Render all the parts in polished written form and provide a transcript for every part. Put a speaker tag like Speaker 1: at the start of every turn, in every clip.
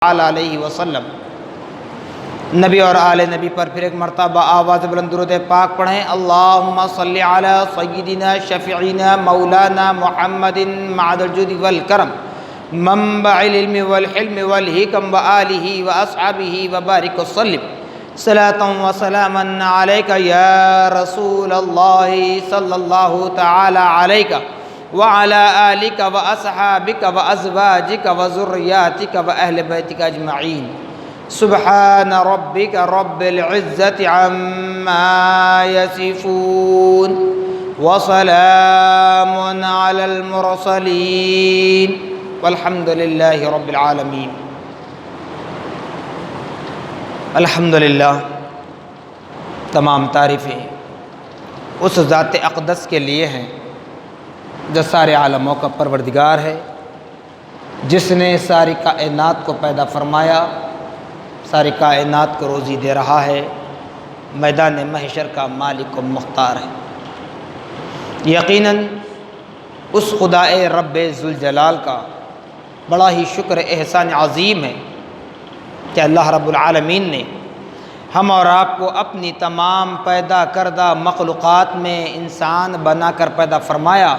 Speaker 1: علیہ وسلم۔ نبی اور آل نبی پر پھر ایک مرتبہ آواز بلند درود پاک پڑھیں۔ اللہم صلی علی سیدنا شفیعنا مولانا محمد معد الجود والکرم منبع العلم والحلم والحکم وآلہ واصحابہ وبارک وسلم صلاۃ وسلاما علیک یا رسول اللہ صلی اللہ تعالی علیک وعلى آلك وأصحابك وأزواجك وذرياتك وأهل بيتك أجمعين سبحان ربك رب العزة عما يصفون وسلام على المرسلين والحمد لله رب العالمين۔ الحمدللہ، تمام تعریفیں اس ذات اقدس کے لیے ہیں جو سارے عالموں کا پروردگار ہے، جس نے ساری کائنات کو پیدا فرمایا، ساری کائنات کو روزی دے رہا ہے، میدان محشر کا مالک و مختار ہے۔ یقیناً اس خدا رب ذوالجلال کا بڑا ہی شکر احسان عظیم ہے کہ اللہ رب العالمین نے ہم اور آپ کو اپنی تمام پیدا کردہ مخلوقات میں انسان بنا کر پیدا فرمایا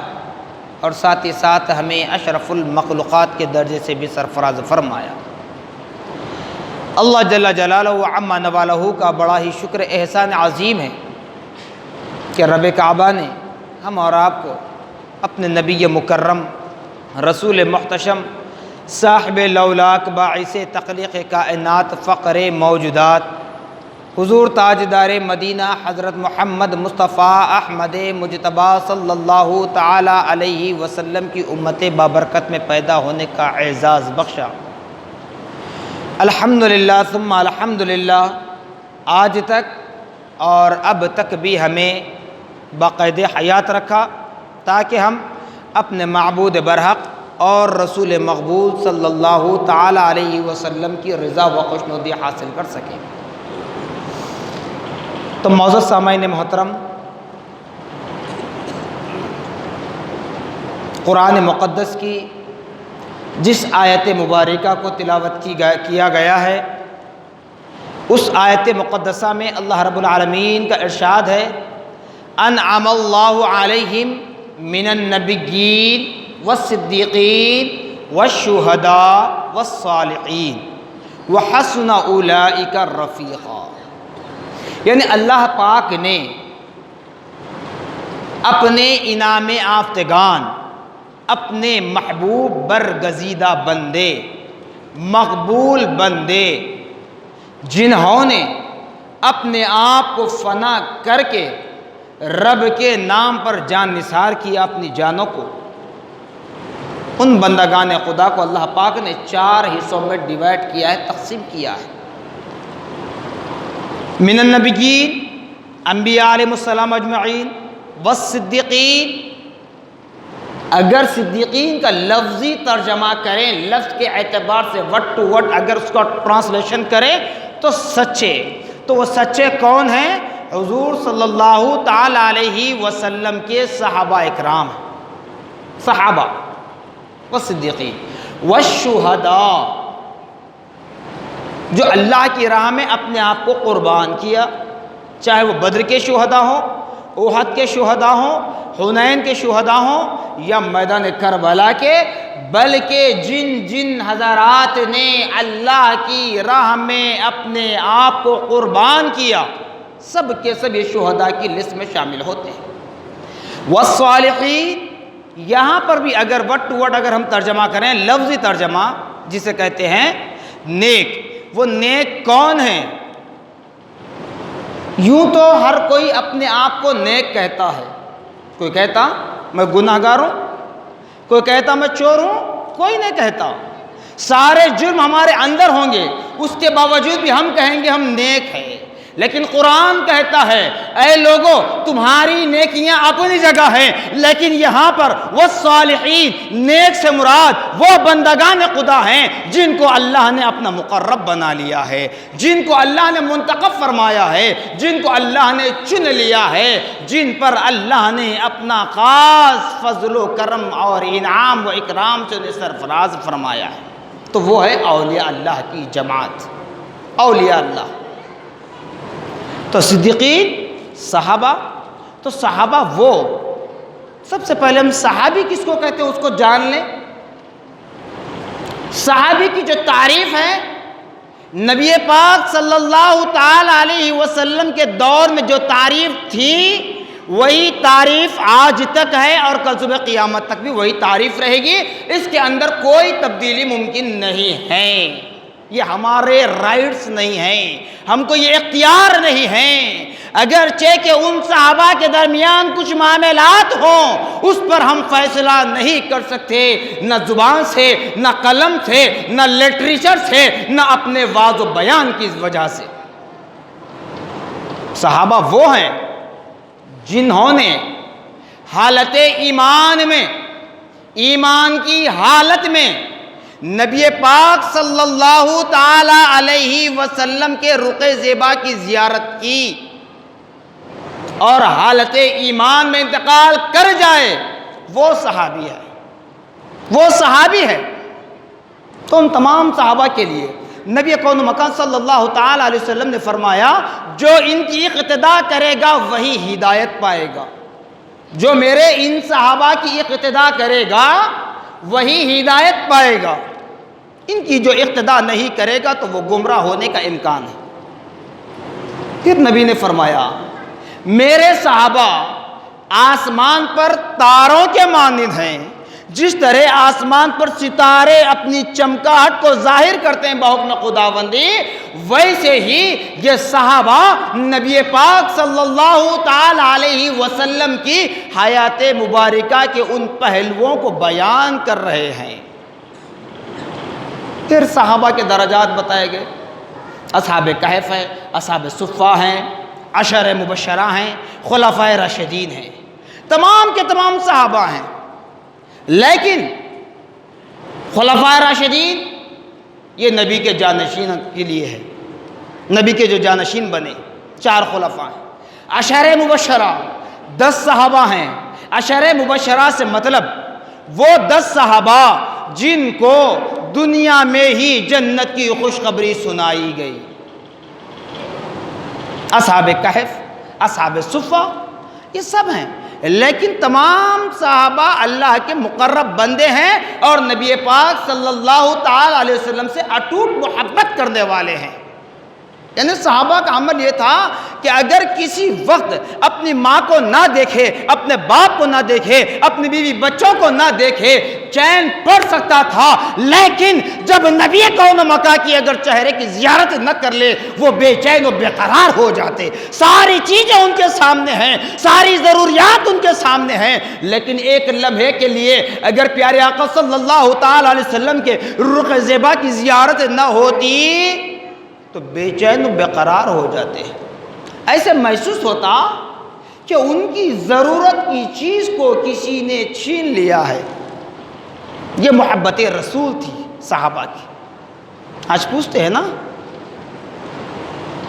Speaker 1: اور ساتھ ہی ساتھ ہمیں اشرف المخلوقات کے درجے سے بھی سرفراز فرمایا۔ اللہ جل جلالہ و عما نوالہ کا بڑا ہی شکر احسان عظیم ہے کہ رب کعبہ نے ہم اور آپ کو اپنے نبی مکرم، رسول محتشم، صاحب لولاک، باعث تخلیق کائنات، فقر موجودات، حضور تاجدار مدینہ حضرت محمد مصطفیٰ احمد مجتبی صلی اللہ تعالی علیہ وسلم کی امت بابرکت میں پیدا ہونے کا اعزاز بخشا۔ الحمدللہ ثم الحمدللہ، آج تک اور اب تک بھی ہمیں باقید حیات رکھا تاکہ ہم اپنے معبود برحق اور رسول مقبول صلی اللہ تعالی علیہ وسلم کی رضا و خوشنودی حاصل کر سکیں۔ تو معزز سامعین محترم، قرآن مقدس کی جس آیت مبارکہ کو تلاوت کیا گیا ہے، اس آیت مقدسہ میں اللہ رب العالمین کا ارشاد ہے: انعم اللہ علیہم من النبیین والصدیقین والشہداء والصالحین وحسن اولئک رفیقا۔ یعنی اللہ پاک نے اپنے انعام یافتگان، اپنے محبوب برگزیدہ بندے، مقبول بندے، جنہوں نے اپنے آپ کو فنا کر کے رب کے نام پر جان نثار کیا، اپنی جانوں کو، ان بندگان خدا کو اللہ پاک نے 4 حصوں میں ڈیوائڈ کیا ہے، تقسیم کیا ہے۔ من النبیین، انبیاء علیہ السلام اجمعین، والصدیقین، اگر صدیقین کا لفظی ترجمہ کریں، لفظ کے اعتبار سے ورڈ ٹو ورڈ اگر اس کا ٹرانسلیشن کریں تو سچے، تو وہ سچے کون ہیں؟ حضور صلی اللہ تعالی علیہ وسلم کے صحابہ اکرام، صحابہ والصدیقین، والشہداء، جو اللہ کی راہ میں اپنے آپ کو قربان کیا، چاہے وہ بدر کے شہداء ہوں، احد کے شہداء ہوں، حنین کے شہداء ہوں، یا میدان کربلا کے، بلکہ جن جن حضرات نے اللہ کی راہ میں اپنے آپ کو قربان کیا، سب کے سب یہ شہداء کی لسٹ میں شامل ہوتے ہیں۔ والصالحین، یہاں پر بھی اگر ورڈ ٹو ورڈ اگر ہم ترجمہ کریں، لفظی ترجمہ جسے کہتے ہیں نیک، وہ نیک کون ہیں؟ یوں تو ہر کوئی اپنے آپ کو نیک کہتا ہے، کوئی کہتا میں گناہ گار ہوں، کوئی کہتا میں چور ہوں، کوئی نہیں کہتا، سارے جرم ہمارے اندر ہوں گے، اس کے باوجود بھی ہم کہیں گے ہم نیک ہیں۔ لیکن قرآن کہتا ہے اے لوگو، تمہاری نیکیاں اپنی جگہ ہیں، لیکن یہاں پر والصالحین، نیک سے مراد وہ بندگان خدا ہیں جن کو اللہ نے اپنا مقرب بنا لیا ہے، جن کو اللہ نے منتخب فرمایا ہے، جن کو اللہ نے چن لیا ہے، جن پر اللہ نے اپنا خاص فضل و کرم اور انعام و اکرام سے انہیں سرفراز فرمایا ہے۔ تو وہ ہے اولیاء اللہ کی جماعت، اولیاء اللہ۔ تو صدیقین، صحابہ، تو صحابہ وہ، سب سے پہلے ہم صحابی کس کو کہتے ہیں اس کو جان لیں۔ صحابی کی جو تعریف ہے، نبی پاک صلی اللہ تعالی علیہ وسلم کے دور میں جو تعریف تھی وہی تعریف آج تک ہے، اور کل صبح قیامت تک بھی وہی تعریف رہے گی، اس کے اندر کوئی تبدیلی ممکن نہیں ہے۔ یہ ہمارے رائٹس نہیں ہیں، ہم کو یہ اختیار نہیں ہیں۔ اگرچہ کہ ان صحابہ کے درمیان کچھ معاملات ہوں، اس پر ہم فیصلہ نہیں کر سکتے، نہ زبان سے، نہ قلم سے، نہ لٹریچر سے، نہ اپنے واضح و بیان کی وجہ سے۔ صحابہ وہ ہیں جنہوں نے حالت ایمان میں، ایمان کی حالت میں نبی پاک صلی اللہ تعالی علیہ وسلم کے رخ زیبا کی زیارت کی، اور حالت ایمان میں انتقال کر جائے، وہ صحابی ہے، وہ صحابی ہے۔ تو ان تمام صحابہ کے لیے نبی کون مکان صلی اللہ تعالی علیہ وسلم نے فرمایا، جو ان کی اقتداء کرے گا وہی ہدایت پائے گا، جو میرے ان صحابہ کی اقتداء کرے گا وہی ہدایت پائے گا، ان کی جو اقتداء نہیں کرے گا تو وہ گمراہ ہونے کا امکان ہے۔ پھر نبی نے فرمایا، میرے صحابہ آسمان پر تاروں کے مانند ہیں، جس طرح آسمان پر ستارے اپنی چمکاہٹ کو ظاہر کرتے ہیں بحکم خداوندی، ویسے ہی یہ صحابہ نبی پاک صلی اللہ تعالی علیہ وسلم کی حیات مبارکہ کے ان پہلوؤں کو بیان کر رہے ہیں۔ پھر صحابہ کے درجات بتائے گئے، اصحاب کہف ہیں، اصحاب صفہ ہیں، عشر مبشرہ ہیں، خلفائے راشدین ہیں، تمام کے تمام صحابہ ہیں۔ لیکن خلفائے راشدین یہ نبی کے جانشین کے لیے ہے، نبی کے جو جانشین بنے 4 خلفاء ہیں۔ عشر مبشرہ 10 صحابہ ہیں۔ عشر مبشرہ سے مطلب وہ 10 صحابہ جن کو دنیا میں ہی جنت کی خوشخبری سنائی گئی، اصحاب کہف، اصحاب صفہ، یہ سب ہیں۔ لیکن تمام صحابہ اللہ کے مقرب بندے ہیں اور نبی پاک صلی اللہ تعالی علیہ وسلم سے اٹوٹ محبت کرنے والے ہیں۔ یعنی صحابہ کا عمل یہ تھا کہ اگر کسی وقت اپنی ماں کو نہ دیکھے، اپنے باپ کو نہ دیکھے، اپنی بیوی بچوں کو نہ دیکھے، چین پڑ سکتا تھا، لیکن جب نبی کون مکہ کی اگر چہرے کی زیارت نہ کر لے وہ بے چین و بے قرار ہو جاتے۔ ساری چیزیں ان کے سامنے ہیں، ساری ضروریات ان کے سامنے ہیں، لیکن ایک لمحے کے لیے اگر پیارے آقا صلی اللہ تعالی علیہ وسلم کے رخ زیبا کی زیارت نہ ہوتی تو بے چین و بے قرار ہو جاتے ہیں۔ ایسے محسوس ہوتا کہ ان کی ضرورت کی چیز کو کسی نے چھین لیا ہے۔ یہ محبت رسول تھی صحابہ کی۔ آج پوچھتے ہیں نا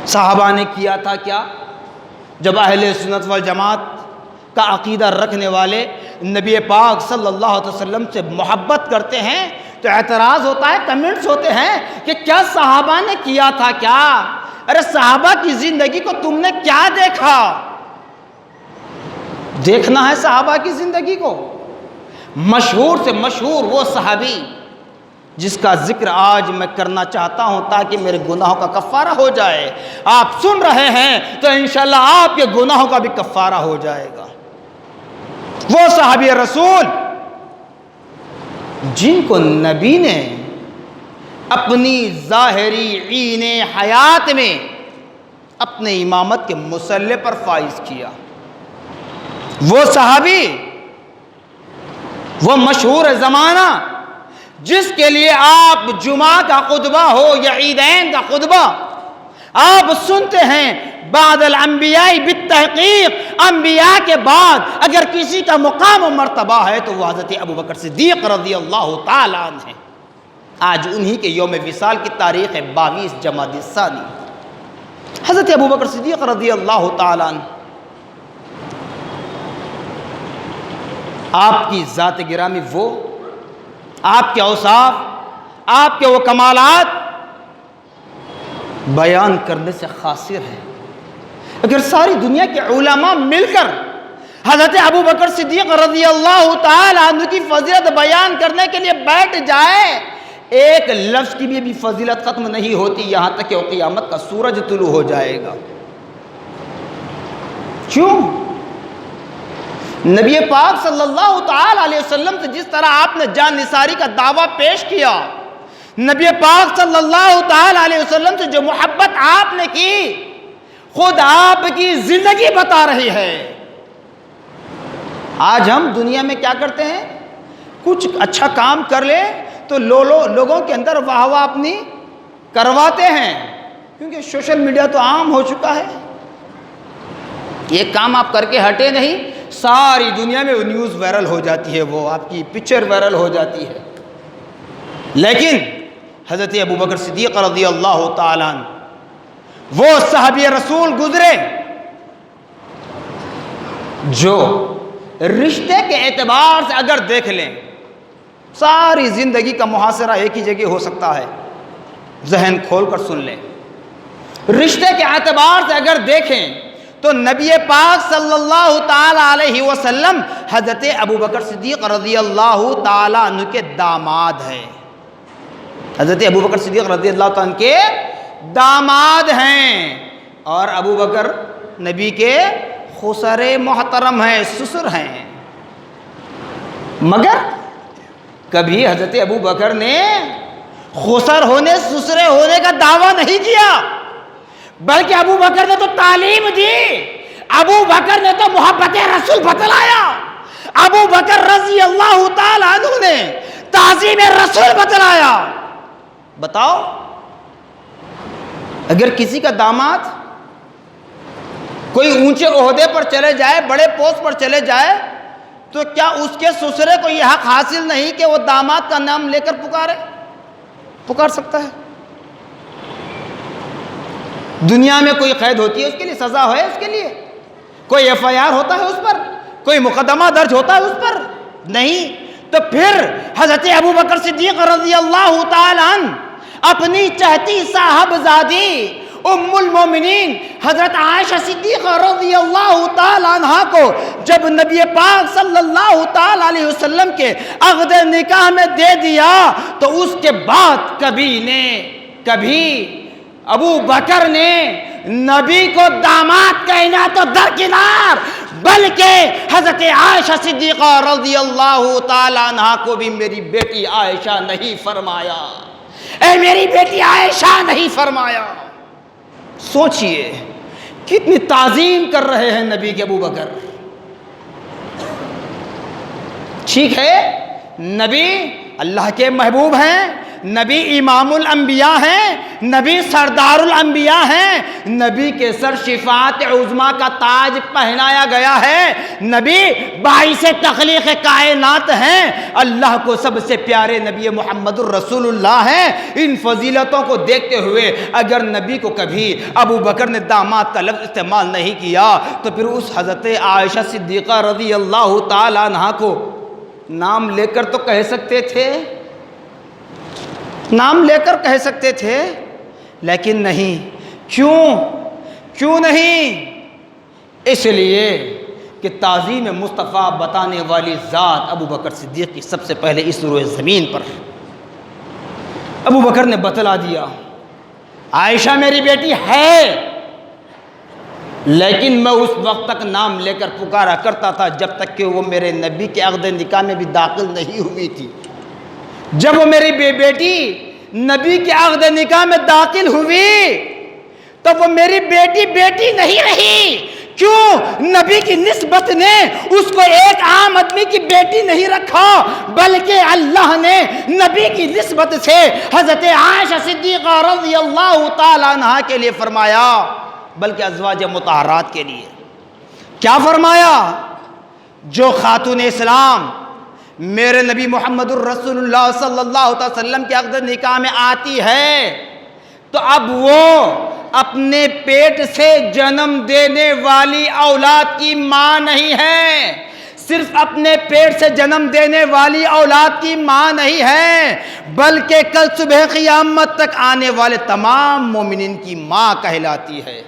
Speaker 1: صحابہ نے کیا تھا کیا؟ جب اہل سنت والجماعت کا عقیدہ رکھنے والے نبی پاک صلی اللہ علیہ وسلم سے محبت کرتے ہیں تو اعتراض ہوتا ہے، کمنٹس ہوتے ہیں کہ کیا صحابہ نے کیا تھا کیا؟ ارے صحابہ کی زندگی کو تم نے کیا دیکھا؟ دیکھنا ہے صحابہ کی زندگی کو۔ مشہور سے مشہور وہ صحابی جس کا ذکر آج میں کرنا چاہتا ہوں تاکہ میرے گناہوں کا کفارہ ہو جائے۔ آپ سن رہے ہیں تو انشاءاللہ آپ کے گناہوں کا بھی کفارہ ہو جائے گا۔ وہ صحابی رسول جن کو نبی نے اپنی ظاہری عین حیات میں اپنے امامت کے مسلح پر فائز کیا۔ وہ صحابی، وہ مشہور زمانہ جس کے لیے آپ جمعہ کا خطبہ ہو یا عیدین کا خطبہ آپ سنتے ہیں، بعد الانبیاء بالتحقیق، انبیاء کے بعد اگر کسی کا مقام و مرتبہ ہے تو وہ حضرت ابوبکر صدیق رضی اللہ تعالیٰ عنہ ہیں۔ آج انہی کے یوم وصال کی تاریخ ہے 22 جمادی الثانی۔ حضرت ابوبکر صدیق رضی اللہ تعالیٰ عنہ آپ کی ذات گرامی، وہ آپ کے اوصاف، آپ کے وہ کمالات بیان کرنے سے قاصر ہیں۔ اگر ساری دنیا کے علماء مل کر حضرت ابو بکر صدیق رضی اللہ تعالی عنہ کی فضیلت بیان کرنے کے لیے بیٹھ جائے، ایک لفظ کی بھی فضیلت ختم نہیں ہوتی، یہاں تک کہ وہ قیامت کا سورج طلوع ہو جائے گا۔ کیوں؟ نبی پاک صلی اللہ تعالی علیہ وسلم سے جس طرح آپ نے جان نثاری کا دعویٰ پیش کیا، نبی پاک صلی اللہ تعالی علیہ وسلم سے جو محبت آپ نے کی، خود آپ کی زندگی بتا رہی ہے۔ آج ہم دنیا میں کیا کرتے ہیں؟ کچھ اچھا کام کر لے تو لوگوں کے اندر واہ واہ اپنی کرواتے ہیں، کیونکہ سوشل میڈیا تو عام ہو چکا ہے۔ یہ کام آپ کر کے ہٹے نہیں، ساری دنیا میں وہ نیوز وائرل ہو جاتی ہے، وہ آپ کی پکچر وائرل ہو جاتی ہے۔ لیکن حضرت ابو بکر صدیق رضی اللہ تعالیٰ عنہ وہ صحابی رسول گزرے جو رشتے کے اعتبار سے اگر دیکھ لیں، ساری زندگی کا محاصرہ ایک ہی جگہ ہو سکتا ہے، ذہن کھول کر سن لیں۔ رشتے کے اعتبار سے اگر دیکھیں تو نبی پاک صلی اللہ تعالی علیہ وسلم حضرت ابو بکر صدیق رضی اللہ تعالی عنہ کے داماد ہیں۔ حضرت ابو بکر صدیق رضی اللہ تعالی عنہ کے داماد ہیں، اور ابو بکر نبی کے خسر محترم ہیں، سسر ہیں۔ مگر کبھی حضرت ابو بکر نے خسر ہونے سسرے ہونے کا دعویٰ نہیں کیا، بلکہ ابو بکر نے تو تعلیم دی، ابو بکر نے تو محبت رسول بتلایا، ابو بکر رضی اللہ تعالی عنہ نے تعظیم رسول بتلایا۔ بتاؤ، اگر کسی کا داماد کوئی اونچے عہدے پر چلے جائے، بڑے پوسٹ پر چلے جائے، تو کیا اس کے سسرے کو یہ حق حاصل نہیں کہ وہ داماد کا نام لے کر پکار سکتا ہے؟ دنیا میں کوئی قید ہوتی ہے، اس کے لیے سزا ہے، اس کے لیے کوئی FIR ہوتا ہے، اس پر کوئی مقدمہ درج ہوتا ہے اس پر؟ نہیں۔ تو پھر حضرت ابو بکر صدیق رضی اللہ تعالی عنہ اپنی چہتی صاحبزادی ام المومنین حضرت عائشہ صدیقہ رضی اللہ تعالی عنہ کو جب نبی پاک صلی اللہ تعالی علیہ وسلم کے عقد نکاح میں دے دیا، تو اس کے بعد کبھی ابو بکر نے نبی کو داماد کہنا تو درکنار، بلکہ حضرت عائشہ صدیقہ رضی اللہ تعالی عنہ کو بھی میری بیٹی عائشہ نہیں فرمایا، اے میری بیٹی عائشہ نہیں فرمایا۔ سوچئے کتنی تعظیم کر رہے ہیں نبی کے ابو بکر۔ ٹھیک ہے، نبی اللہ کے محبوب ہیں، نبی امام الانبیاء ہیں، نبی سردار الانبیاء ہیں، نبی کے سر شفاعت عظمیٰ کا تاج پہنایا گیا ہے، نبی باعث تخلیق کائنات ہیں، اللہ کو سب سے پیارے نبی محمد الرسول اللہ ہیں۔ ان فضیلتوں کو دیکھتے ہوئے اگر نبی کو کبھی ابو بکر نے داماد کا لفظ استعمال نہیں کیا، تو پھر اس حضرت عائشہ صدیقہ رضی اللہ تعالی عنہ کو نام لے کر تو کہہ سکتے تھے، نام لے کر کہہ سکتے تھے، لیکن نہیں۔ کیوں نہیں؟ اس لیے کہ تعظیم مصطفیٰ بتانے والی ذات ابو بکر صدیق کی سب سے پہلے اس روئے زمین پر ابو بکر نے بتلا دیا، عائشہ میری بیٹی ہے، لیکن میں اس وقت تک نام لے کر پکارا کرتا تھا جب تک کہ وہ میرے نبی کے عقد نکاح میں بھی داخل نہیں ہوئی تھی۔ جب وہ میری بیٹی نبی کے عقد نکاح میں داخل ہوئی تو وہ میری بیٹی نہیں رہی۔ کیوں؟ نبی کی نسبت نے اس کو ایک عام آدمی کی بیٹی نہیں رکھا، بلکہ اللہ نے نبی کی نسبت سے حضرت عائشہ صدیقہ رضی اللہ تعالی عنہ کے لیے فرمایا، بلکہ ازواج مطہرات کے لیے کیا فرمایا؟ جو خاتون اسلام میرے نبی محمد الرسول اللہ صلی اللہ علیہ وسلم کے عقد نکاح میں آتی ہے تو اب وہ اپنے پیٹ سے جنم دینے والی اولاد کی ماں نہیں ہے، صرف اپنے پیٹ سے جنم دینے والی اولاد کی ماں نہیں ہے، بلکہ کل صبح قیامت تک آنے والے تمام مومنین کی ماں کہلاتی ہے،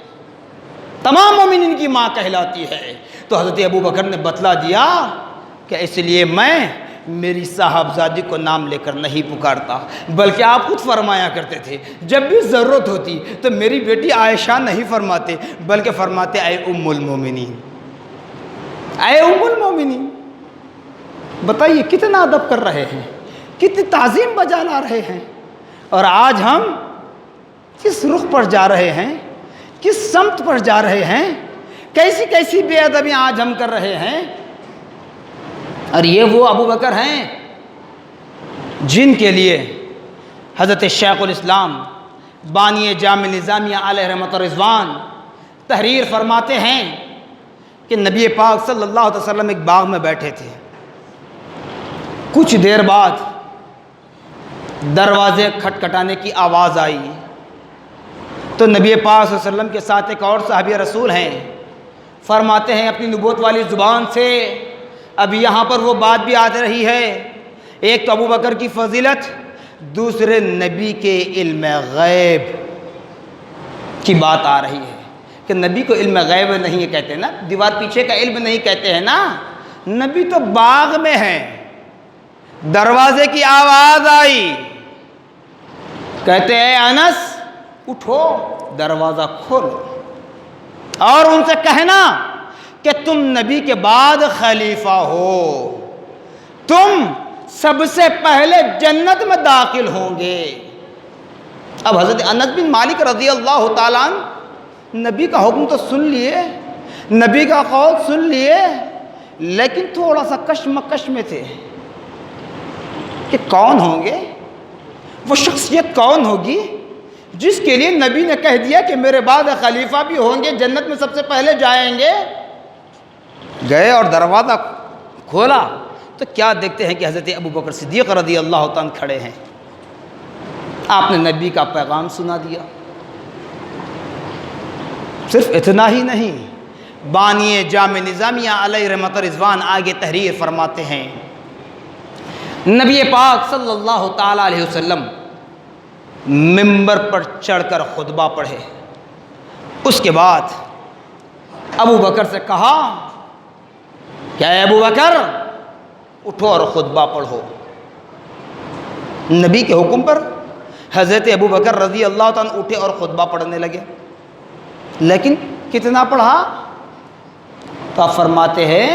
Speaker 1: تمام مومنین کی ماں کہلاتی ہے۔ تو حضرت ابوبکر نے بتلا دیا کہ اس لیے میں میری صاحبزادی کو نام لے کر نہیں پکارتا، بلکہ آپ خود فرمایا کرتے تھے جب بھی ضرورت ہوتی تو میری بیٹی عائشہ نہیں فرماتے، بلکہ فرماتے اے ام المومنین، اے ام المومنین۔ بتائیے کتنا ادب کر رہے ہیں، کتنی تعظیم بجا لا رہے ہیں، اور آج ہم کس رخ پر جا رہے ہیں، کس سمت پر جا رہے ہیں، کیسی کیسی بے ادبیاں آج ہم کر رہے ہیں۔ اور یہ وہ ابوبکر ہیں جن کے لیے حضرت شیخ الاسلام بانی جامع نظامیہ علیہ رحمۃ الرضوان تحریر فرماتے ہیں کہ نبی پاک صلی اللہ علیہ وسلم ایک باغ میں بیٹھے تھے، کچھ دیر بعد دروازے کھٹکھٹانے کی آواز آئی، تو نبی پاک صلی اللہ علیہ وسلم کے ساتھ ایک اور صحابی رسول ہیں، فرماتے ہیں اپنی نبوت والی زبان سے اب یہاں پر وہ بات بھی آ رہی ہے، ایک تو ابوبکر کی فضیلت، دوسرے نبی کے علم غیب کی بات آ رہی ہے کہ نبی کو علم غیب نہیں کہتے نا، دیوار پیچھے کا علم نہیں کہتے ہیں نا، نبی تو باغ میں ہیں۔ دروازے کی آواز آئی، کہتے ہیں انس اٹھو دروازہ کھولو، اور ان سے کہنا کہ تم نبی کے بعد خلیفہ ہو، تم سب سے پہلے جنت میں داخل ہوں گے۔ اب حضرت انس بن مالک رضی اللہ تعالیٰ عنہ نبی کا حکم تو سن لیے، نبی کا قول سن لیے، لیکن تھوڑا سا کشمکش میں تھے کہ کون ہوں گے، وہ شخصیت کون ہوگی جس کے لیے نبی نے کہہ دیا کہ میرے بعد خلیفہ بھی ہوں گے، جنت میں سب سے پہلے جائیں گے۔ گئے اور دروازہ کھولا تو کیا دیکھتے ہیں کہ حضرت ابوبکر صدیق رضی اللہ تعالیٰ کھڑے ہیں۔ آپ نے نبی کا پیغام سنا دیا۔ صرف اتنا ہی نہیں، بانی جامع نظامیہ علیہ رحمۃ الرضوان آگے تحریر فرماتے ہیں، نبی پاک صلی اللہ تعالیٰ علیہ وسلم ممبر پر چڑھ کر خطبہ پڑھے، اس کے بعد ابوبکر سے کہا کہ اے ابوبکر اٹھو اور خطبہ پڑھو۔ نبی کے حکم پر حضرت ابوبکر رضی اللہ تعالیٰ اٹھے اور خطبہ پڑھنے لگے، لیکن کتنا پڑھا؟ تو آپ فرماتے ہیں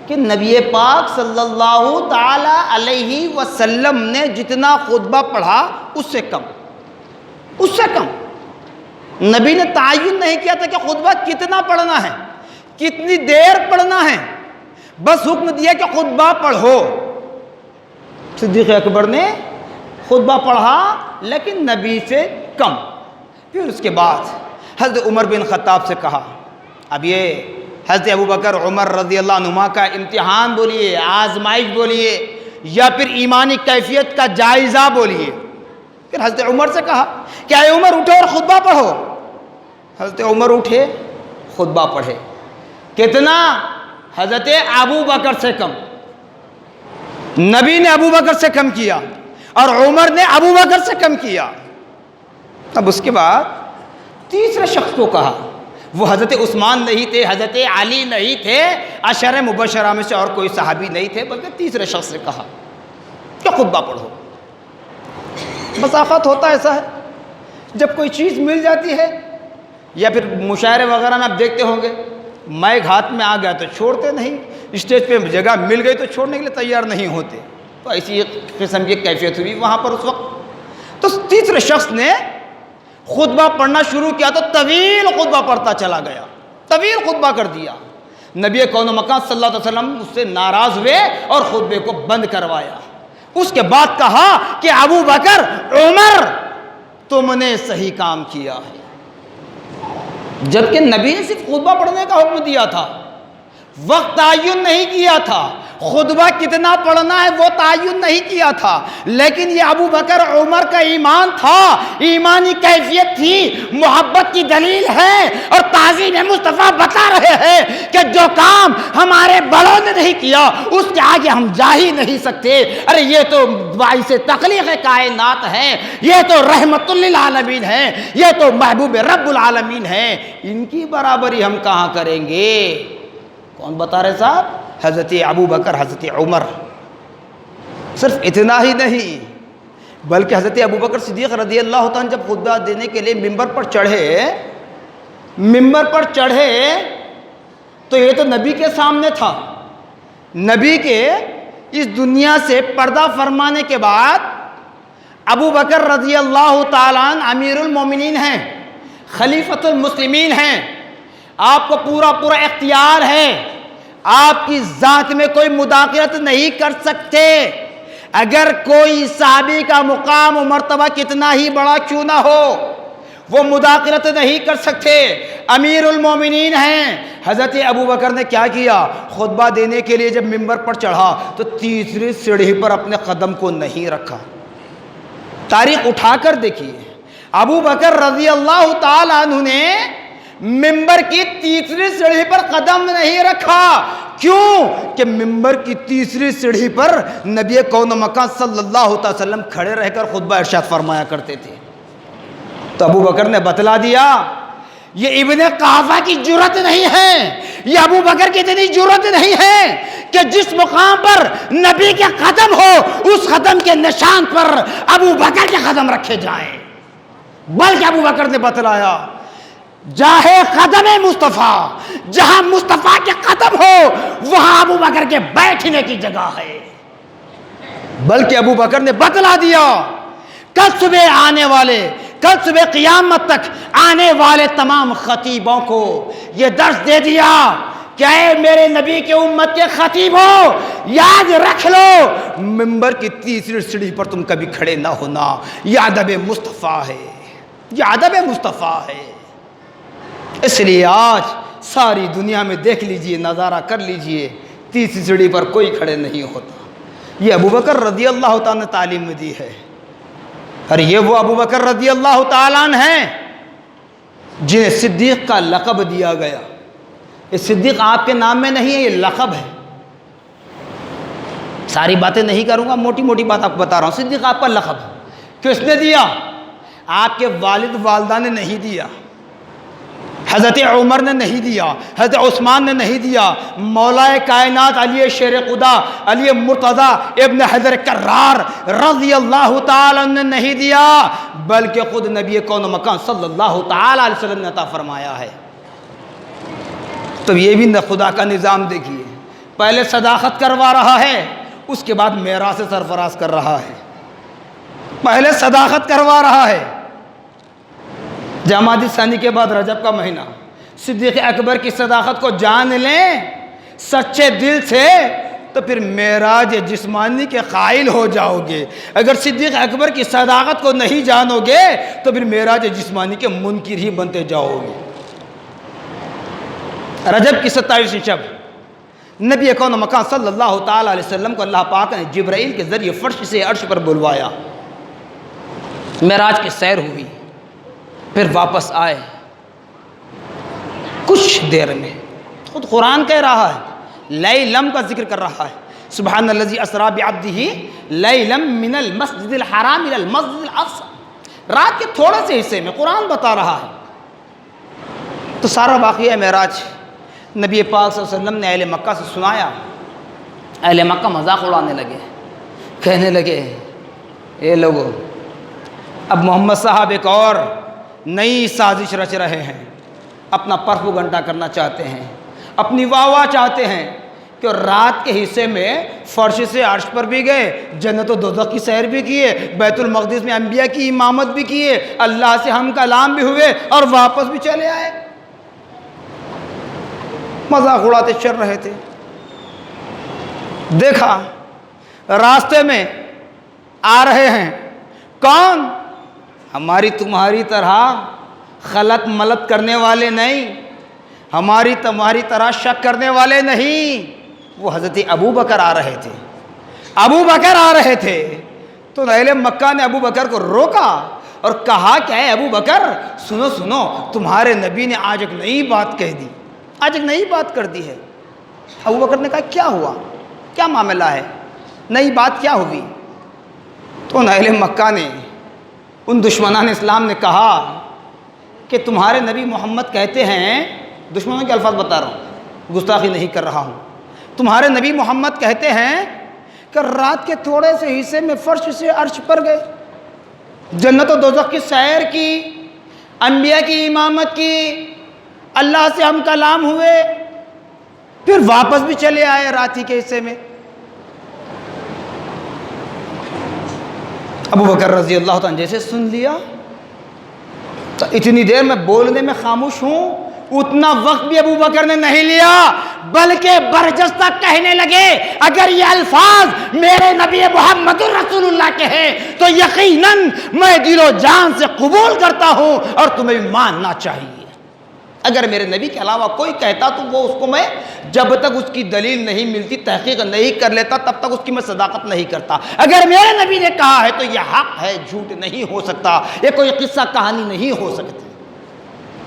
Speaker 1: کہ نبی پاک صلی اللہ تعالی علیہ وسلم نے جتنا خطبہ پڑھا اس سے کم، اس سے کم۔ نبی نے تعین نہیں کیا تھا کہ خطبہ کتنا پڑھنا ہے، کتنی دیر پڑھنا ہے، بس حکم دیا کہ خطبہ پڑھو۔ صدیق اکبر نے خطبہ پڑھا لیکن نبی سے کم۔ پھر اس کے بعد حضرت عمر بن خطاب سے کہا، اب یہ حضرت ابوبکر عمر رضی اللہ عنہما کا امتحان بولیے، آزمائش بولیے، یا پھر ایمانی کیفیت کا جائزہ بولیے۔ پھر حضرت عمر سے کہا کہ اے عمر اٹھو اور خطبہ پڑھو۔ حضرت عمر اٹھے، خطبہ پڑھے۔ کتنا؟ حضرت ابوبکر سے کم۔ نبی نے ابوبکر سے کم کیا اور عمر نے ابوبکر سے کم کیا۔ اب اس کے بعد تیسرے شخص کو کہا، وہ حضرت عثمان نہیں تھے، حضرت علی نہیں تھے، عشرہ مبشرہ میں سے اور کوئی صحابی نہیں تھے، بلکہ تیسرے شخص سے کہا کہ خطبہ پڑھو۔ بس آفت ہوتا ایسا ہے، جب کوئی چیز مل جاتی ہے یا پھر مشاعرے وغیرہ میں آپ دیکھتے ہوں گے، مائک ہاتھ میں آ گیا تو چھوڑتے نہیں، اسٹیج پہ جگہ مل گئی تو چھوڑنے کے لیے تیار نہیں ہوتے۔ تو ایسی قسم کی کیفیت ہوئی وہاں پر اس وقت۔ تو تیسرے شخص نے خطبہ پڑھنا شروع کیا تو طویل خطبہ پڑھتا چلا گیا، طویل خطبہ کر دیا۔ نبی کون و مکان صلی اللہ علیہ وسلم اس سے ناراض ہوئے اور خطبے کو بند کروایا۔ اس کے بعد کہا کہ ابوبکر، عمر، تم نے صحیح کام کیا ہے۔ جبکہ نبی نے صرف خطبہ پڑھنے کا حکم دیا تھا، وقت تعین نہیں کیا تھا، خطبہ کتنا پڑھنا ہے وہ تعین نہیں کیا تھا، لیکن یہ ابو بکر عمر کا ایمان تھا، ایمانی کیفیت تھی، محبت کی دلیل ہے، اور تعظیم مصطفیٰ بتا رہے ہیں کہ جو کام ہمارے بڑوں نے نہیں کیا اس کے آگے ہم جا ہی نہیں سکتے۔ ارے یہ تو باعث تخلیق کائنات ہے، یہ تو رحمت للعالمین ہے، یہ تو محبوب رب العالمین ہے، ان کی برابری ہم کہاں کریں گے؟ کون بتا رہے صاحب؟ حضرت ابو بکر، حضرت عمر۔ صرف اتنا ہی نہیں بلکہ حضرت ابو بکر صدیق رضی اللہ تعالیٰ جب خطبہ دینے کے لیے ممبر پر چڑھے تو یہ تو نبی کے سامنے تھا، نبی کے اس دنیا سے پردہ فرمانے کے بعد ابو بکر رضی اللہ تعالیٰ عنہ امیر المومنین ہیں، خلیفۃ المسلمین ہیں، آپ کو پورا اختیار ہے، آپ کی ذات میں کوئی مداخلت نہیں کر سکتے۔ اگر کوئی صحابی کا مقام و مرتبہ کتنا ہی بڑا کیوں نہ ہو وہ مداخلت نہیں کر سکتے، امیر المومنین ہیں۔ حضرت ابو بکر نے کیا کیا؟ خطبہ دینے کے لیے جب ممبر پر چڑھا تو تیسری سیڑھی پر اپنے قدم کو نہیں رکھا۔ تاریخ اٹھا کر دیکھیے، ابو بکر رضی اللہ تعالی عنہ نے ممبر کی تیسری سیڑھی پر قدم نہیں رکھا۔ کیوں؟ کہ ممبر کی تیسری سیڑھی پر نبی کون و مکان صلی اللہ علیہ وسلم کھڑے رہ کر خطبہ ارشاد فرمایا کرتے تھے۔ تو ابو بکر نے بتلا دیا یہ ابن قحافہ کی جرت نہیں ہے، یہ ابو بکر کی اتنی جرت نہیں ہے کہ جس مقام پر نبی کے قدم ہو اس قدم کے نشان پر ابو بکر کے قدم رکھے جائیں، بلکہ ابو بکر نے بتلایا جاہے قدم مصطفیٰ، جہاں مصطفیٰ کے قدم ہو وہاں ابو بکر کے بیٹھنے کی جگہ ہے۔ بلکہ ابو بکر نے بتلا دیا کل صبح قیامت تک آنے والے تمام خطیبوں کو یہ درس دے دیا کہ اے میرے نبی کے امت کے خطیبوں، یاد رکھ لو ممبر کی تیسری سیڑھی پر تم کبھی کھڑے نہ ہونا، یہ ادب مصطفیٰ ہے، یہ ادب مصطفیٰ ہے۔ اس لیے آج ساری دنیا میں دیکھ لیجئے، نظارہ کر لیجئے، تیسری سیڑھی پر کوئی کھڑے نہیں ہوتا۔ یہ ابو بکر رضی اللہ تعالیٰ نے تعلیم دی ہے، اور یہ وہ ابو بکر رضی اللہ تعالیٰ عنہ ہیں جنہیں صدیق کا لقب دیا گیا۔ یہ صدیق آپ کے نام میں نہیں ہے، یہ لقب ہے۔ ساری باتیں نہیں کروں گا، موٹی موٹی بات آپ کو بتا رہا ہوں۔ صدیق آپ کا لقب ہے، کس نے دیا؟ آپ کے والد والدہ نے نہیں دیا، حضرت عمر نے نہیں دیا، حضرت عثمان نے نہیں دیا، مولا کائنات علی شیر خدا علی مرتضی ابن حیدر کرار رضی اللہ تعالیٰ نے نہیں دیا، بلکہ خود نبی کون و مکان صلی اللہ تعالیٰ علیہ وسلم نے عطا فرمایا ہے۔ تو یہ بھی خدا کا نظام دیکھیے، پہلے صداقت کروا رہا ہے، اس کے بعد میراث سے سرفراز کر رہا ہے۔ پہلے صداقت کروا رہا ہے، جمادی ثانی کے بعد رجب کا مہینہ، صدیق اکبر کی صداقت کو جان لیں سچے دل سے تو پھر معراج جسمانی کے قائل ہو جاؤ گے۔ اگر صدیق اکبر کی صداقت کو نہیں جانو گے تو پھر معراج جسمانی کے منکر ہی بنتے جاؤ گے۔ رجب کی 27 شب نبی کون و مکان صلی اللہ تعالیٰ علیہ وسلم کو اللہ پاک نے جبرائیل کے ذریعے فرش سے عرش پر بلوایا، معراج کی سیر ہوئی، پھر واپس آئے۔ کچھ دیر میں خود قرآن کہہ رہا ہے، لیلم کا ذکر کر رہا ہے، سبحان الذی اسری بعبدہ لیلم من المسجد الحرام الی المسجد الاقصی، رات کے تھوڑے سے حصے میں قرآن بتا رہا ہے۔ تو سارا واقعہ معراج نبی پاک صلی اللہ علیہ وسلم نے اہل مکہ سے سنایا۔ اہل مکہ مذاق اڑانے لگے، کہنے لگے اے لوگو، اب محمد صاحب ایک اور نئی سازش رچ رہے ہیں، اپنا پروپیگنڈا کرنا چاہتے ہیں، اپنی واہ چاہتے ہیں کہ رات کے حصے میں فرش سے عرش پر بھی گئے، جنت و دوزخ کی سیر بھی کیے، بیت المقدس میں انبیاء کی امامت بھی کیے، اللہ سے ہم کلام بھی ہوئے اور واپس بھی چلے آئے۔ مذاق اڑاتے چل رہے تھے۔ دیکھا راستے میں آ رہے ہیں، کون؟ ہماری تمہاری طرح خلط ملط کرنے والے نہیں، ہماری تمہاری طرح شک کرنے والے نہیں، وہ حضرت ابو بکر آ رہے تھے. ابو بکر آ رہے تھے تو اہل مکہ نے ابو بکر کو روکا اور کہا کہ اے ابو بکر سنو سنو، تمہارے نبی نے آج ایک نئی بات کہہ دی، آج ایک نئی بات کر دی ہے. ابو بکر نے کہا کیا ہوا، کیا معاملہ ہے، نئی بات کیا ہوئی؟ تو اہل مکہ نے، ان دشمنان اسلام نے کہا کہ تمہارے نبی محمد کہتے ہیں، دشمنوں کے الفاظ بتا رہا ہوں، گستاخی نہیں کر رہا ہوں، تمہارے نبی محمد کہتے ہیں کہ رات کے تھوڑے سے حصے میں فرش سے عرش پر گئے، جنت و دوزخ کی سیر کی، انبیاء کی امامت کی، اللہ سے ہم کلام ہوئے، پھر واپس بھی چلے آئے رات ہی کے حصے میں. ابو بکر رضی اللہ عنہ جیسے سن لیا تو اتنی دیر میں بولنے میں خاموش ہوں، اتنا وقت بھی ابو بکر نے نہیں لیا، بلکہ برجستہ کہنے لگے اگر یہ الفاظ میرے نبی محمد رسول اللہ کے ہیں تو یقیناً میں دل و جان سے قبول کرتا ہوں اور تمہیں بھی ماننا چاہیے. اگر میرے نبی کے علاوہ کوئی کہتا تو وہ اس کو میں جب تک اس کی دلیل نہیں ملتی، تحقیق نہیں کر لیتا، تب تک اس کی میں صداقت نہیں کرتا. اگر میرے نبی نے کہا ہے تو یہ حق ہے، جھوٹ نہیں ہو سکتا، یہ کوئی قصہ کہانی نہیں ہو سکتی،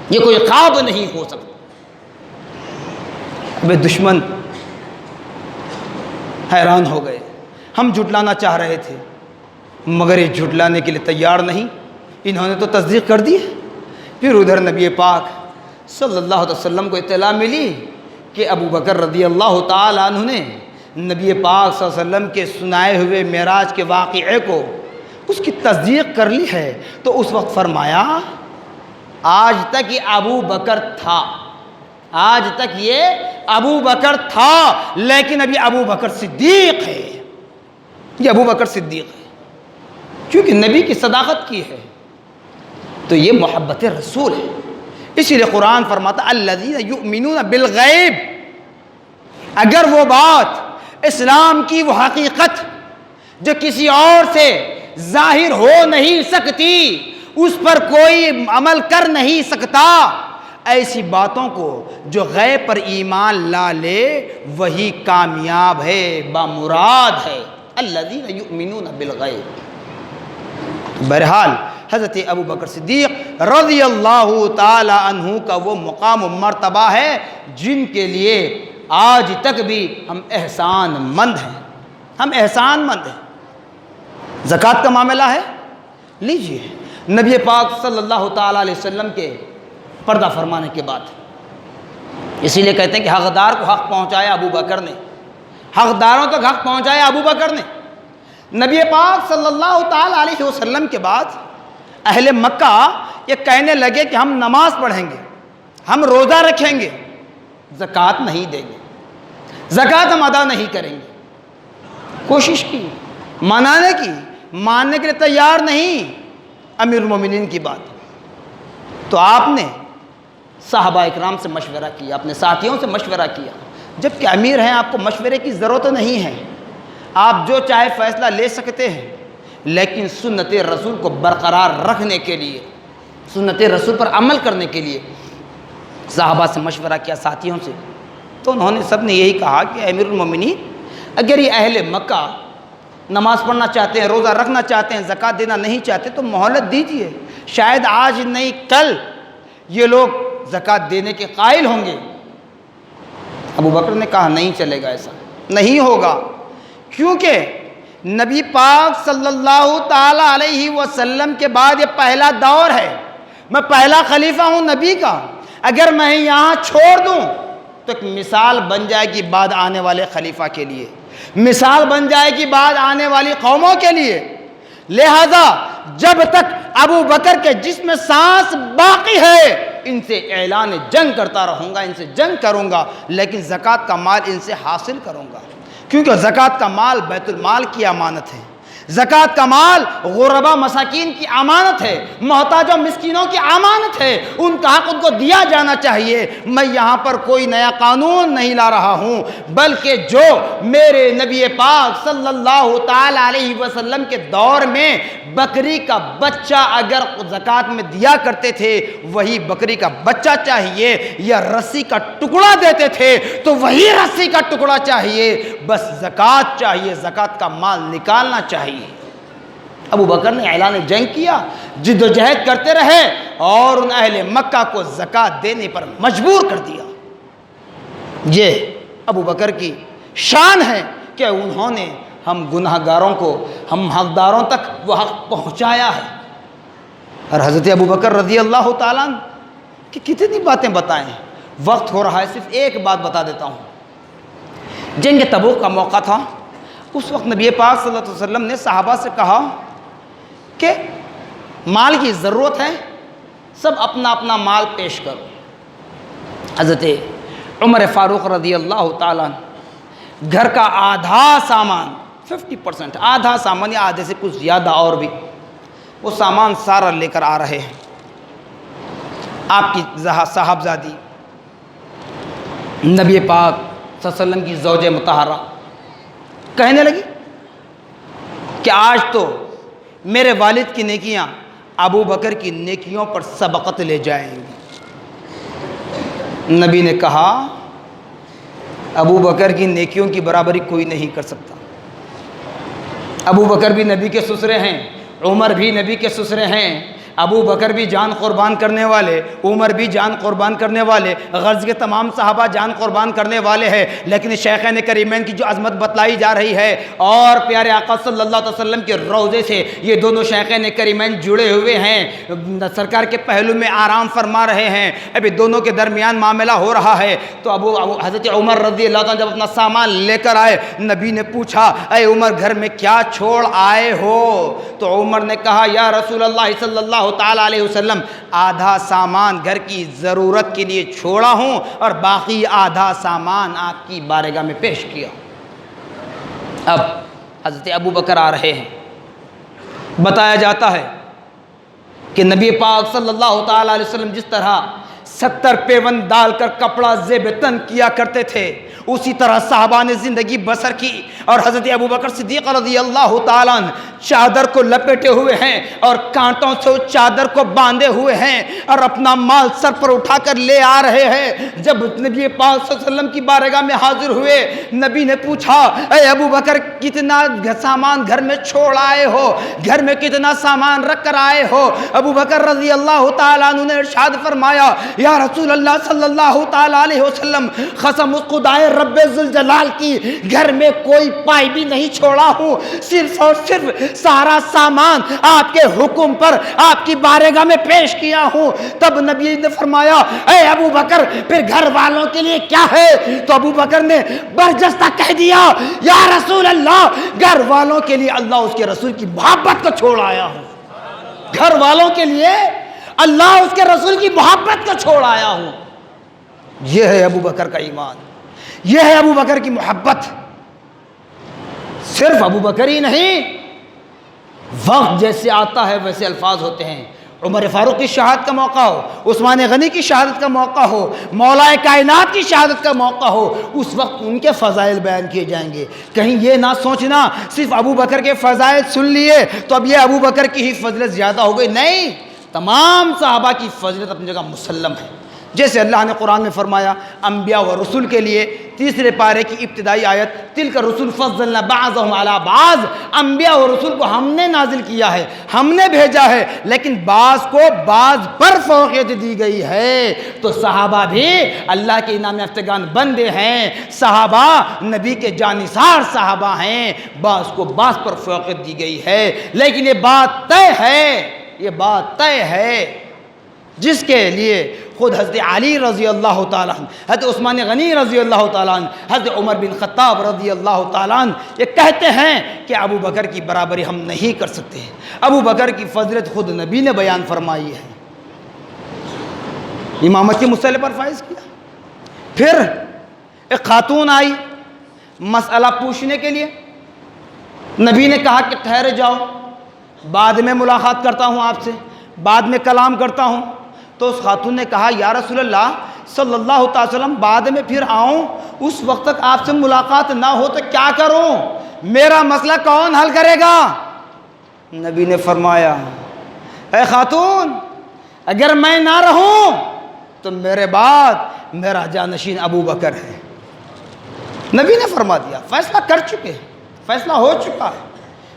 Speaker 1: یہ کوئی خواب نہیں ہو سکتا. اب دشمن حیران ہو گئے، ہم جھٹلانا چاہ رہے تھے مگر یہ جھٹلانے کے لیے تیار نہیں، انہوں نے تو تصدیق کر دی. پھر ادھر نبی پاک صلی اللہ علیہ وسلم کو اطلاع ملی کہ ابو بکر رضی اللہ تعالیٰ عنہ نے نبی پاک صلی اللہ علیہ وسلم کے سنائے ہوئے معراج کے واقعے کو اس کی تصدیق کر لی ہے. تو اس وقت فرمایا آج تک یہ ابو بکر تھا، آج تک یہ ابو بکر تھا، لیکن ابھی ابو بکر صدیق ہے، یہ ابو بکر صدیق ہے کیونکہ نبی کی صداقت کی ہے. تو یہ محبت رسول ہے. اسی لیے قرآن فرماتا الذین یؤمنون بالغیب، اگر وہ بات اسلام کی وہ حقیقت جو کسی اور سے ظاہر ہو نہیں سکتی، اس پر کوئی عمل کر نہیں سکتا، ایسی باتوں کو جو غیب پر ایمان لا لے وہی کامیاب ہے، بامراد ہے. الذین یؤمنون بالغیب. بہرحال حضرت ابو بکر صدیق رضی اللہ تعالی عنہ کا وہ مقام و مرتبہ ہے جن کے لیے آج تک بھی ہم احسان مند ہیں، ہم احسان مند ہیں. زکوٰۃ کا معاملہ ہے، لیجئے نبی پاک صلی اللہ تعالی علیہ وسلم کے پردہ فرمانے کے بعد، اسی لیے کہتے ہیں کہ حقدار کو حق پہنچایا ابو بکر نے، حقداروں تک حق پہنچایا ابو بکر نے. نبی پاک صلی اللہ تعالی علیہ وسلم کے بعد اہل مکہ یہ کہنے لگے کہ ہم نماز پڑھیں گے، ہم روزہ رکھیں گے، زکوٰۃ نہیں دیں گے، زکوٰۃ ہم ادا نہیں کریں گے. کوشش کی منانے کی، ماننے کے لیے تیار نہیں امیر المومنین کی بات. تو آپ نے صحابہ اکرام سے مشورہ کیا، اپنے ساتھیوں سے مشورہ کیا. جب کہ امیر ہیں آپ کو مشورے کی ضرورت نہیں ہے، آپ جو چاہے فیصلہ لے سکتے ہیں، لیکن سنت رسول کو برقرار رکھنے کے لیے، سنت رسول پر عمل کرنے کے لیے صحابہ سے مشورہ کیا، ساتھیوں سے. تو انہوں نے سب نے یہی کہا کہ امیر المومنین اگر یہ اہل مکہ نماز پڑھنا چاہتے ہیں، روزہ رکھنا چاہتے ہیں، زکوٰۃ دینا نہیں چاہتے تو مہلت دیجیے، شاید آج نہیں کل یہ لوگ زکوٰۃ دینے کے قائل ہوں گے. ابو بکر نے کہا نہیں چلے گا، ایسا نہیں ہوگا، کیونکہ نبی پاک صلی اللہ تعالی علیہ وسلم کے بعد یہ پہلا دور ہے، میں پہلا خلیفہ ہوں نبی کا. اگر میں یہاں چھوڑ دوں تو ایک مثال بن جائے گی بعد آنے والے خلیفہ کے لیے، مثال بن جائے گی بعد آنے والی قوموں کے لیے. لہذا جب تک ابو بکر کے جسم میں سانس باقی ہے ان سے اعلان جنگ کرتا رہوں گا، ان سے جنگ کروں گا، لیکن زکوٰۃ کا مال ان سے حاصل کروں گا، کیونکہ زکوٰۃ کا مال بیت المال کی امانت ہے. زکوٰۃ کا مال غربا مساکین کی امانت ہے، محتاجوں مسکینوں کی امانت ہے، ان کا حق ان کو دیا جانا چاہیے۔ میں یہاں پر کوئی نیا قانون نہیں لا رہا ہوں، بلکہ جو میرے نبی پاک صلی اللہ تعالی علیہ وسلم کے دور میں بکری کا بچہ اگر زکوٰۃ میں دیا کرتے تھے، وہی بکری کا بچہ چاہیے، یا رسی کا ٹکڑا دیتے تھے تو وہی رسی کا ٹکڑا چاہیے، بس زکوٰۃ چاہیے، زکوٰۃ کا مال نکالنا چاہیے۔ ابو بکر نے اعلان جنگ کیا، جد و جہد کرتے رہے اور ان اہل مکہ کو زکوٰۃ دینے پر مجبور کر دیا۔ یہ ابو بکر کی شان ہے کہ انہوں نے ہم گناہ گاروں کو، ہم حقداروں تک وہ حق پہنچایا ہے۔ اور حضرت ابو بکر رضی اللہ تعالیٰ عنہ کہ کتنی باتیں بتائیں، وقت ہو رہا ہے، صرف ایک بات بتا دیتا ہوں۔ جنگ تبوک کا موقع تھا، اس وقت نبی پاک صلی اللہ علیہ وسلم نے صحابہ سے کہا کہ مال کی ضرورت ہے، سب اپنا اپنا مال پیش کرو۔ حضرت عمر فاروق رضی اللہ تعالیٰ عنہ گھر کا آدھا سامان، 50%، آدھا سامان یا آدھے سے کچھ زیادہ اور بھی، وہ سامان سارا لے کر آ رہے ہیں۔ آپ کی صاحبزادی نبی پاک صلی اللہ علیہ وسلم کی زوجہ مطہرہ کہنے لگی کہ آج تو میرے والد کی نیکیاں ابو بکر کی نیکیوں پر سبقت لے جائیں گی۔ نبی نے کہا ابو بکر کی نیکیوں کی برابری کوئی نہیں کر سکتا۔ ابو بکر بھی نبی کے سسرے ہیں، عمر بھی نبی کے سسرے ہیں، ابو بکر بھی جان قربان کرنے والے، عمر بھی جان قربان کرنے والے، غرض کے تمام صحابہ جان قربان کرنے والے ہیں، لیکن شیخین کریمین کی جو عظمت بتلائی جا رہی ہے اور پیارے آقا صلی اللہ علیہ وسلم کے روضے سے یہ دونوں شیخین کریمین جڑے ہوئے ہیں، سرکار کے پہلو میں آرام فرما رہے ہیں، ابھی دونوں کے درمیان معاملہ ہو رہا ہے۔ تو حضرت عمر رضی اللہ عنہ جب اپنا سامان لے کر آئے، نبی نے پوچھا اے عمر گھر میں کیا چھوڑ آئے ہو؟ تو عمر نے کہا یا رسول اللہ صلی اللہ تعالیٰ علیہ وسلم، آدھا سامان گھر کی ضرورت کے لیے چھوڑا ہوں اور باقی آدھا سامان آپ کی بارگاہ میں پیش کیا۔ اب حضرت ابو بکر آ رہے ہیں، بتایا جاتا ہے کہ نبی پاک صلی اللہ تعالیٰ علیہ وسلم جس طرح 70 پیون ڈال کر کپڑا زیب تن کیا کرتے تھے، اسی طرح صحابہ نے زندگی بسر کی، اور حضرت ابو بکر صدیق رضی اللہ تعالیٰ عنہ چادر کو لپیٹے ہوئے ہیں اور کانٹوں سے اس چادر کو باندھے ہوئے ہیں اور اپنا مال سر پر اٹھا کر لے آ رہے ہیں۔ جب نبی پاک صلی اللہ علیہ وسلم کی بارگاہ میں حاضر ہوئے، نبی نے پوچھا اے ابو بکر کتنا سامان گھر میں چھوڑ آئے ہو، گھر میں کتنا سامان رکھ کر آئے ہو؟ ابو بکر رضی اللہ تعالیٰ عنہ نے ارشاد فرمایا یا رسول اللہ صلی اللہ تعالیٰ علیہ وسلم، قسم اس خدائے رب ذوالجلال کی، گھر میں کوئی پائی بھی نہیں چھوڑا ہوں، صرف اور صرف سارا سامان آپ کے حکم پر آپ کی بارگاہ میں پیش کیا ہوں۔ تب نبی نے فرمایا اے ابو بکر پھر گھر والوں کے لیے کیا ہے؟ تو ابو بکر نے برجستہ کہہ دیا یا رسول اللہ، گھر والوں کے لیے اللہ اس کے رسول کی محبت کو چھوڑ آیا ہوں، گھر والوں کے لیے اللہ اس کے رسول کی محبت کو چھوڑ آیا ہوں۔ یہ ہے ابو بکر کا ایمان، یہ ہے ابو بکر کی محبت۔ صرف ابو بکر ہی نہیں، وقت جیسے آتا ہے ویسے الفاظ ہوتے ہیں۔ عمر فاروق کی شہادت کا موقع ہو، عثمان غنی کی شہادت کا موقع ہو، مولا کائنات کی شہادت کا موقع ہو، اس وقت ان کے فضائل بیان کیے جائیں گے۔ کہیں یہ نہ سوچنا صرف ابو بکر کے فضائل سن لیے تو اب یہ ابو بکر کی ہی فضیلت زیادہ ہو گئی، نہیں، تمام صحابہ کی فضیلت اپنی جگہ مسلم ہے۔ جیسے اللہ نے قرآن میں فرمایا انبیاء و رسول کے لیے 3 پارے کی ابتدائی آیت تلک الرسل فضلنا بعضهم علی بعض، انبیاء و رسول کو ہم نے نازل کیا ہے، ہم نے بھیجا ہے، لیکن بعض کو بعض پر فوقیت دی گئی ہے۔ تو صحابہ بھی اللہ کے انعام یافتگان بندے ہیں، صحابہ نبی کے جانثار صحابہ ہیں، بعض کو بعض پر فوقیت دی گئی ہے، لیکن یہ بات طے ہے، یہ بات طے ہے جس کے لیے خود حضرت علی رضی اللہ تعالیٰ عنہ، حضرت عثمان غنی رضی اللہ تعالیٰ عنہ، حضرت عمر بن خطاب رضی اللہ تعالیٰ عنہ یہ کہتے ہیں کہ ابو بکر کی برابری ہم نہیں کر سکتے۔ ابو بکر کی فضیلت خود نبی نے بیان فرمائی ہے، امامت کے مسئلے پر فائز کیا۔ پھر ایک خاتون آئی مسئلہ پوچھنے کے لیے، نبی نے کہا کہ ٹھہر جاؤ، بعد میں ملاقات کرتا ہوں آپ سے، بعد میں کلام کرتا ہوں۔ تو اس خاتون نے کہا یا رسول اللہ صلی اللہ تعالی وسلم بعد میں پھر آؤں، اس وقت تک آپ سے ملاقات نہ ہو تو کیا کروں؟ میرا مسئلہ کون حل کرے گا؟ نبی نے فرمایا اے خاتون، اگر میں نہ رہوں تو میرے بعد میرا جانشین ابو بکر ہے۔ نبی نے فرما دیا، فیصلہ کر چکے، فیصلہ ہو چکا ہے۔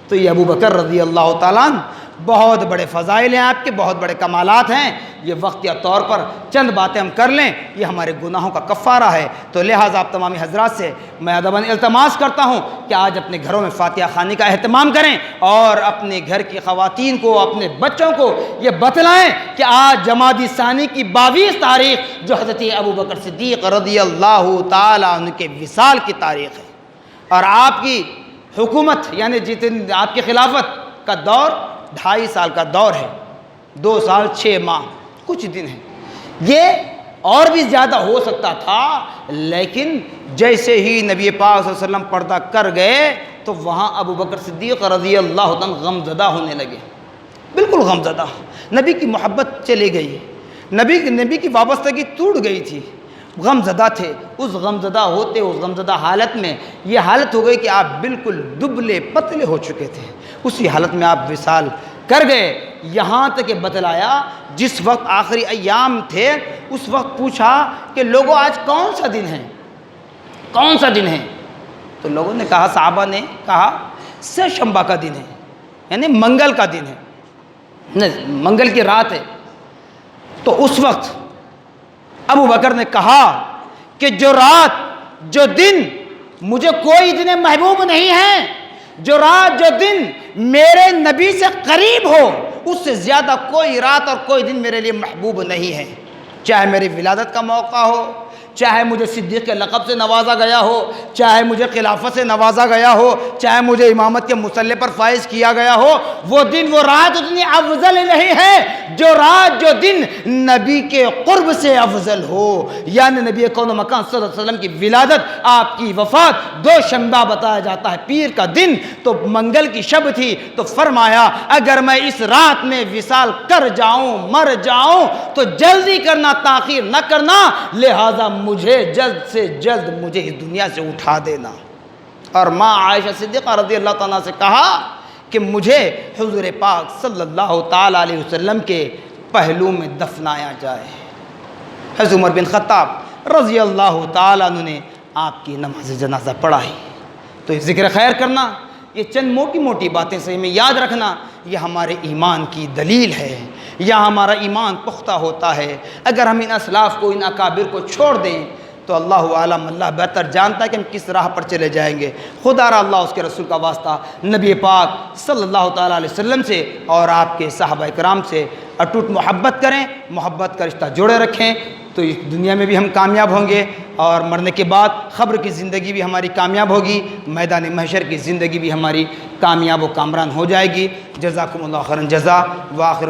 Speaker 1: تو یہ ابو بکر رضی اللہ تعالیٰ عنہ بہت بڑے فضائل ہیں آپ کے، بہت بڑے کمالات ہیں۔ یہ وقتیہ طور پر چند باتیں ہم کر لیں، یہ ہمارے گناہوں کا کفارہ ہے۔ تو لہٰذا آپ تمامی حضرات سے میں ادباً التماس کرتا ہوں کہ آج اپنے گھروں میں فاتحہ خوانی کا اہتمام کریں، اور اپنے گھر کی خواتین کو، اپنے بچوں کو یہ بتلائیں کہ آج جمادی ثانی کی 22 تاریخ جو حضرت ابو بکر صدیق رضی اللہ تعالیٰ عنہ کے وصال کی تاریخ ہے، اور آپ کی حکومت یعنی آپ کی خلافت کا دور 2.5 سال کا دور ہے، 2 سال 6 ماہ کچھ دن ہیں۔ یہ اور بھی زیادہ ہو سکتا تھا، لیکن جیسے ہی نبی پاک صلی اللہ علیہ وسلم پردہ کر گئے تو وہاں ابو بکر صدیق رضی اللہ عنہ غمزدہ ہونے لگے، بالکل غمزدہ۔ نبی کی محبت چلی گئی، نبی کی وابستگی ٹوٹ گئی تھی، غمزدہ تھے۔ اس غمزدہ ہوتے، اس غمزدہ حالت میں یہ حالت ہو گئی کہ آپ بالکل دبلے پتلے ہو چکے تھے۔ اسی حالت میں آپ وصال کر گئے، یہاں تک کہ بتلایا جس وقت آخری ایام تھے اس وقت پوچھا کہ لوگوں آج کون سا دن ہے، کون سا دن ہے؟ تو لوگوں نے کہا، صحابہ نے کہا سہ شنبہ کا دن ہے، یعنی منگل کا دن ہے، منگل کی رات ہے۔ تو اس وقت ابو بکر نے کہا کہ جو رات جو دن مجھے کوئی دن محبوب نہیں ہے، جو رات جو دن میرے نبی سے قریب ہو، اس سے زیادہ کوئی رات اور کوئی دن میرے لیے محبوب نہیں ہے۔ چاہے میری ولادت کا موقع ہو، چاہے مجھے صدیق کے لقب سے نوازا گیا ہو، چاہے مجھے خلافت سے نوازا گیا ہو، چاہے مجھے امامت کے مصلے پر فائز کیا گیا ہو، وہ دن وہ رات اتنی افضل نہیں ہے جو رات جو دن نبی کے قرب سے افضل ہو۔ یعنی نبی کون و مکان صلی اللہ علیہ وسلم کی ولادت، آپ کی وفات 2 شنبہ بتایا جاتا ہے، پیر کا دن تو منگل کی شب تھی۔ تو فرمایا اگر میں اس رات میں وصال کر جاؤں، مر جاؤں تو جلدی کرنا، تاخیر نہ کرنا، لہذا مجھے جلد سے جلد مجھے اس دنیا سے اٹھا دینا۔ اور ماں عائشہ صدیقہ رضی اللہ تعالیٰ سے کہا کہ مجھے حضور پاک صلی اللہ تعالیٰ علیہ وسلم کے پہلو میں دفنایا جائے۔ حضرت عمر بن خطاب رضی اللہ تعالیٰ عنہ نے آپ کی نماز جنازہ پڑھائی۔ تو یہ ذکر خیر کرنا، یہ چند موٹی موٹی باتیں صحیح میں یاد رکھنا، یہ ہمارے ایمان کی دلیل ہے، یا ہمارا ایمان پختہ ہوتا ہے۔ اگر ہم ان اسلاف کو، ان اکابر کو چھوڑ دیں تو اللہ عالم، اللہ بہتر جانتا ہے کہ ہم کس راہ پر چلے جائیں گے۔ خدا را اللہ اس کے رسول کا واسطہ نبی پاک صلی اللہ تعالیٰ علیہ وسلم سے اور آپ کے صحابہ کرام سے اٹوٹ محبت کریں، محبت کا رشتہ جوڑے رکھیں، تو اس دنیا میں بھی ہم کامیاب ہوں گے، اور مرنے کے بعد قبر کی زندگی بھی ہماری کامیاب ہوگی، میدان محشر کی زندگی بھی ہماری کامیاب و کامران ہو جائے گی۔ جزاکم اللہ خیرا جزا، وآخر